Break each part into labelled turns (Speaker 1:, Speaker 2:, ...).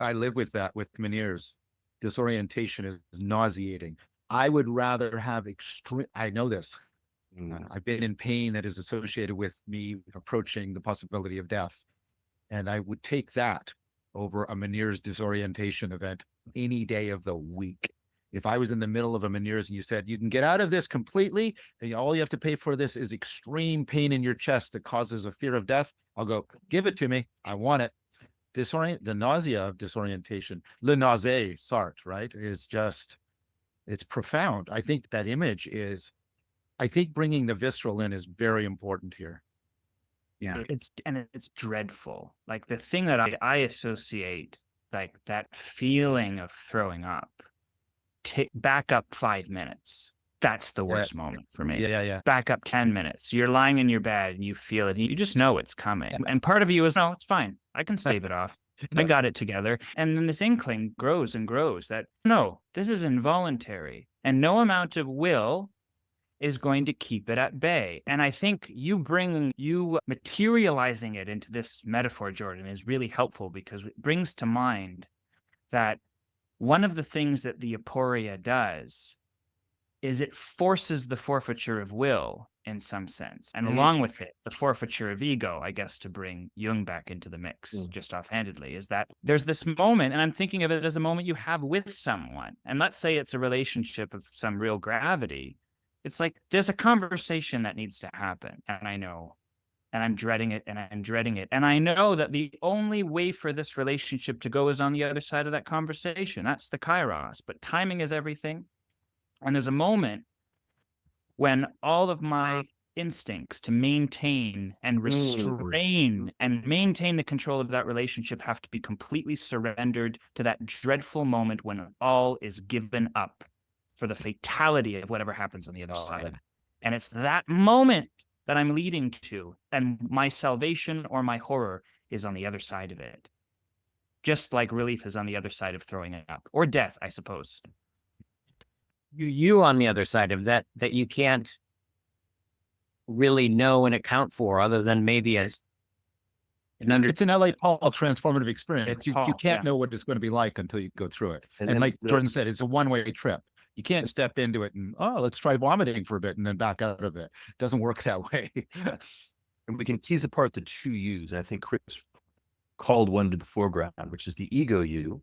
Speaker 1: I live with that with Meniere's. Disorientation is nauseating. I would rather have extreme, I know this.
Speaker 2: Mm.
Speaker 1: I've been in pain that is associated with me approaching the possibility of death. And I would take that over a Meniere's disorientation event any day of the week. If I was in the middle of a Meniere's and you said, you can get out of this completely, and all you have to pay for this is extreme pain in your chest that causes a fear of death, I'll go, give it to me. I want it. The nausea of disorientation, le nausée, Sartre, right, is just, it's profound. I think that image is, I think bringing the visceral in is very important here.
Speaker 3: Yeah. It's dreadful. Like the thing that I associate, like that feeling of throwing up, back up 5 minutes. That's the worst moment for me.
Speaker 1: Yeah.
Speaker 3: Back up 10 minutes. You're lying in your bed and you feel it. You just know it's coming.
Speaker 1: Yeah.
Speaker 3: And part of you is, no, it's fine. I can stave it off. I got it together. And then this inkling grows and grows that, no, this is involuntary. And no amount of will is going to keep it at bay. And I think you materializing it into this metaphor, Jordan, is really helpful because it brings to mind that one of the things that the aporia does is it forces the forfeiture of will in some sense. And along with it, the forfeiture of ego, I guess, to bring Jung back into the mix just offhandedly, is that there's this moment, and I'm thinking of it as a moment you have with someone. And let's say it's a relationship of some real gravity. It's like there's a conversation that needs to happen. And I know, and I'm dreading it, and I'm dreading it. And I know that the only way for this relationship to go is on the other side of that conversation. That's the kairos. But timing is everything. And there's a moment when all of my instincts to maintain and restrain and maintain the control of that relationship have to be completely surrendered to that dreadful moment when all is given up for the fatality of whatever happens on the other side. And it's that moment that I'm leading to, and my salvation or my horror is on the other side of it. Just like relief is on the other side of throwing it up, or death, I suppose.
Speaker 2: You on the other side of that you can't really know and account for other than maybe as
Speaker 1: it's an LA Paul transformative experience. You can't know what it's going to be like until you go through it. And like Jordan said, it's a one-way trip. You can't step into it and, let's try vomiting for a bit and then back out of it. It doesn't work that way.
Speaker 4: And we can tease apart the two yous. And I think Chris called one to the foreground, which is the ego you,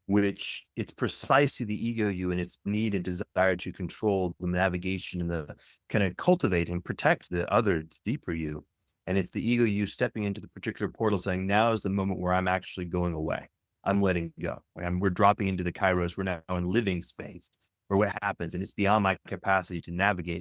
Speaker 4: which it's precisely the ego you and its need and desire to control the navigation and the kind of cultivate and protect the other deeper you. And it's the ego you stepping into the particular portal saying, now is the moment where I'm actually going away. I'm letting go. We're dropping into the kairos. We're now in living space where what happens, and it's beyond my capacity to navigate